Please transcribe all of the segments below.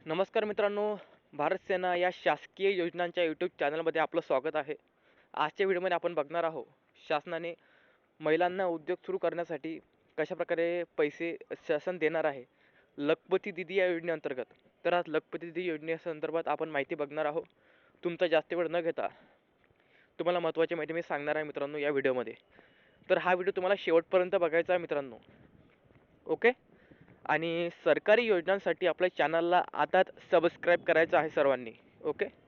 नमस्कार मित्रांनो, भारत सेना या शासकीय योजनांच्या यूट्यूब चॅनलमध्ये आपलं स्वागत आहे. आजच्या व्हिडिओमध्ये आपण बघणार आहोत, शासनाने महिलांना उद्योग सुरू करण्यासाठी कशाप्रकारे पैसे शासन देणार आहे. लखपती दीदी या योजनेअंतर्गत. तर आज लखपती दीदी योजनेसंदर्भात आपण माहिती बघणार आहोत. तुमचा जास्त वेळ न घेता तुम्हाला महत्त्वाची माहिती मी सांगणार आहे मित्रांनो या व्हिडिओमध्ये. तर हा व्हिडिओ तुम्हाला शेवटपर्यंत बघायचा आहे मित्रांनो. ओके. आणि सरकारी योजनांसाठी आपल्या चॅनलला आताच सबस्क्राईब करायचं आहे सर्वांनी. ओके.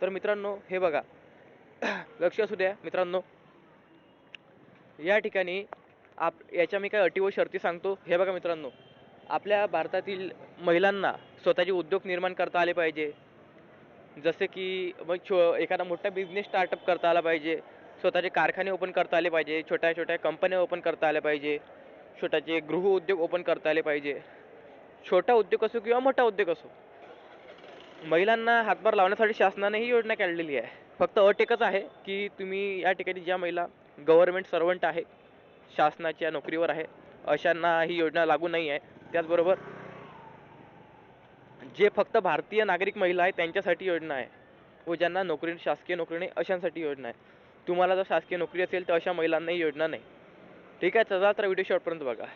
तर मित्रांनो हे बघा, लक्ष असू द्या मित्रांनो. या ठिकाणी याच्या मी काही अटी व शर्ती सांगतो. हे बघा मित्रांनो, आपल्या भारतातील महिलांना स्वतःचे उद्योग निर्माण करता आले पाहिजे. जसे की मग एखादा मोठा बिझनेस स्टार्टअप करता आला पाहिजे. स्वतःचे कारखाने ओपन करता आले पाहिजे. छोट्या छोट्या कंपन्या ओपन करता आल्या पाहिजे. छोट्याचे गृह उद्योग ओपन करता आले पाहिजे. छोटा उद्योग असो किंवा मोठा उद्योग असो, महिलांना हातभार लावण्यासाठी शासनाने ही योजना काढलेली आहे. फक्त अट एकच आहे की तुम्ही या ठिकाणी ज्या महिला गव्हर्नमेंट सर्वंट आहे, शासनाच्या नोकरीवर आहे, अशांना ही योजना लागू नाही आहे. त्याचबरोबर जे फक्त भारतीय नागरिक महिला आहेत त्यांच्यासाठी योजना आहे, व ज्यांना नोकरी शासकीय नोकरी नाही अशांसाठी योजना आहे. तुम्हाला जर शासकीय नोकरी असेल तर अशा महिलांना ही योजना नाही. ठीक आहे. चला तर व्हिडिओ शेवटपर्यंत बघा.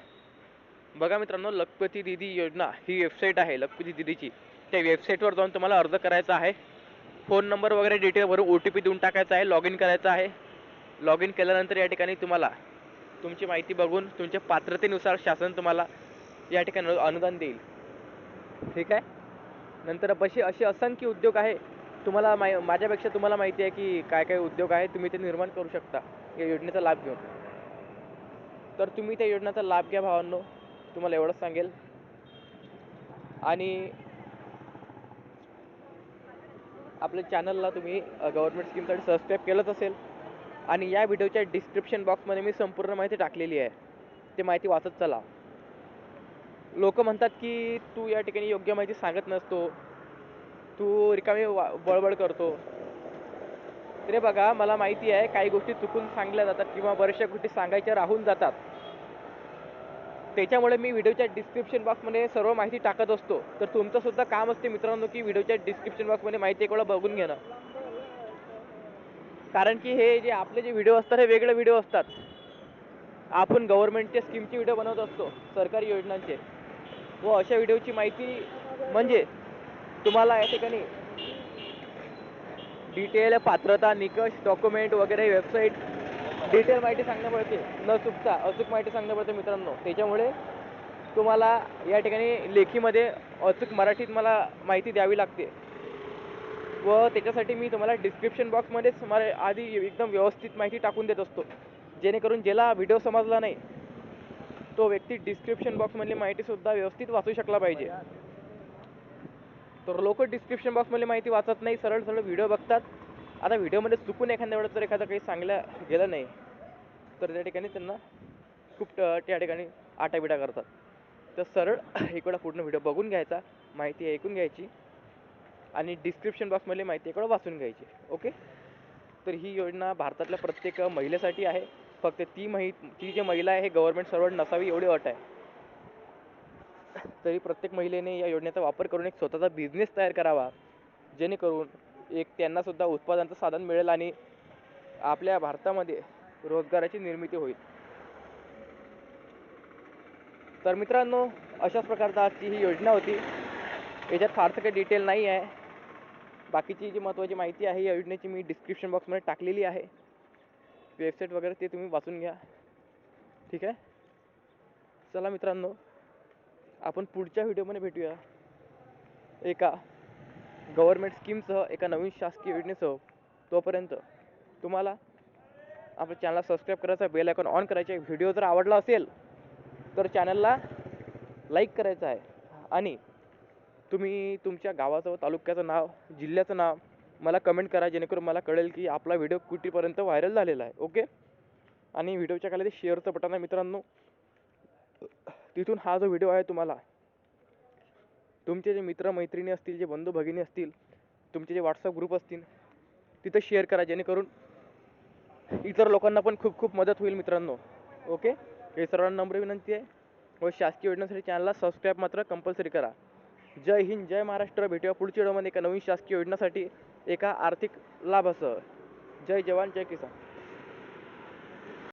बघा मित्रांनो, लखपती दीदी योजना ही वेबसाईट आहे लखपती दीदीची. त्या वेबसाईटवर जाऊन तुम्हाला अर्ज करायचा आहे. फोन नंबर वगैरे डिटेल भरून OTP देऊन टाकायचा आहे. लॉग इन करायचं आहे. लॉग इन केल्यानंतर या ठिकाणी तुम्हाला तुमची माहिती बघून तुमच्या पात्रतेनुसार शासन तुम्हाला या ठिकाणी अनुदान देईल. ठीक आहे. नंतर असे असंख्य उद्योग आहे. तुम्हाला माझ्यापेक्षा तुम्हाला माहिती आहे की काय काय उद्योग आहे, तुम्ही ते निर्माण करू शकता या योजनेचा लाभ घेऊन. तर तुम्ही त्या योजनेचा लाभ घ्या भावांनो, तुम्हाला एवढंच सांगेल. आणि आपल्या चॅनलला तुम्ही गव्हर्नमेंट स्कीमसाठी सबस्क्राईब केलंच असेल. आणि या व्हिडिओच्या डिस्क्रिप्शन बॉक्समध्ये मी संपूर्ण माहिती टाकलेली आहे, ते माहिती वाचत चला. लोक म्हणतात की तू या ठिकाणी योग्य माहिती सांगत नसतो, तू रिकामी बळबळ करतो. तरी बघा, मला माहिती आहे काही गोष्टी चुकून सांगल्या जातात किंवा बऱ्याचशा गोष्टी सांगायच्या राहून जातात. त्याच्यामुळे मी व्हिडिओच्या डिस्क्रिप्शन बॉक्समध्ये सर्व माहिती टाकत असतो. तर तुमचं सुद्धा काम असते मित्रांनो की व्हिडिओच्या डिस्क्रिप्शन बॉक्समध्ये माहिती एक वेळा बघून घेणं. कारण की हे जे आपले जे व्हिडिओ असतात हे वेगळे व्हिडिओ असतात. आपण गव्हर्नमेंटच्या स्कीमचे व्हिडिओ बनवत असतो, सरकारी योजनांचे. व अशा व्हिडिओची माहिती म्हणजे तुम्हाला या ठिकाणी डिटेल पात्रता निकष डॉक्युमेंट वगैरे वेबसाईट डिटेल माहिती सांगणं पडते, न चुकता अचूक माहिती सांगणं पडते मित्रांनो. त्याच्यामुळे तुम्हाला या ठिकाणी लेखीमध्ये अचूक मराठीत मला माहिती द्यावी लागते. व त्याच्यासाठी मी तुम्हाला डिस्क्रिप्शन बॉक्समध्येच तुम्हाला आधी एकदम व्यवस्थित माहिती टाकून देत असतो, जेणेकरून ज्याला व्हिडिओ समजला नाही तो व्यक्ती डिस्क्रिप्शन बॉक्समधली माहितीसुद्धा व्यवस्थित वाचू शकला पाहिजे. तर लोक डिस्क्रिप्शन बॉक्समधली माहिती वाचत नाही, सरळ सरळ व्हिडिओ बघतात. आता व्हिडिओमध्ये चुकून एखाद्या वेळेस जर एखादं काही सांगलं गेलं नाही तर त्या ठिकाणी त्यांना खूप त्या ठिकाणी आटाबिटा करतात. तर सरळ एक वेळा पूर्ण व्हिडिओ बघून घ्यायचा, माहिती ऐकून घ्यायची आणि डिस्क्रिप्शन बॉक्समधली माहिती एक वेळा वाचून घ्यायची. ओके. तर ही योजना भारतातल्या प्रत्येक महिलेसाठी आहे. फक्त ती जी महिला आहे हे गव्हर्नमेंट सर्वंट नसावी एवढी अट आहे. तरी प्रत्येक महिलेने या योजनेचा वापर करून एक स्वतःचा बिझनेस तयार करावा, जेणेकरून एक त्यांना सुद्धा उत्पादनाचं साधन मिळेल आणि आपल्या भारतामध्ये रोजगाराची निर्मिती होईल. तर मित्रांनो, अशाच प्रकारचा आजची ही योजना होती. याच्यात फारसं काही डिटेल नाही आहे. बाकीची जी महत्त्वाची माहिती आहे या योजनेची मी डिस्क्रिप्शन बॉक्समध्ये टाकलेली आहे. वेबसाईट वगैरे ते तुम्ही वाचून घ्या. ठीक आहे. चला मित्रांनो, आपण पुढच्या व्हिडिओमध्ये भेटूया एका गव्हर्नमेंट स्कीमसह, एका नवीन शासकीय योजनेसह. तोपर्यंत तुम्हाला आपल्या चॅनलला सबस्क्राईब करायचा, बेल आयकॉन ऑन करायचे. व्हिडिओ जर आवडला असेल तर चॅनलला लाईक करायचं आहे. आणि तुम्ही तुमच्या गावाचं व तालुक्याचं नाव, जिल्ह्याचं नाव मला कमेंट करा, जेणेकरून मला कळेल की आपला व्हिडिओ कुठेपर्यंत व्हायरल झालेला आहे. ओके. आणि व्हिडिओच्या खाली ते शेअरचं बटन आहे मित्रांनो, तिथून हा जो व्हिडिओ आहे तुम्हाला तुमचे जे मित्रमैत्रिणी असतील, जे बंधू भगिनी असतील, तुमचे जे व्हॉट्सअप ग्रुप असतील तिथं शेअर करा, जेणेकरून इतर लोकांना पण खूप खूप मदत होईल मित्रांनो. ओके. हे सर्वांना नम्र विनंती आहे. व शासकीय योजनांसाठी चॅनलला सबस्क्राईब मात्र कंपल्सरी करा. जय हिंद, जय महाराष्ट्र. भेटूया पुढच्या व्हिडिओमध्ये एका नवीन शासकीय योजनासाठी एका आर्थिक लाभासह. जय जवान, जय किसान.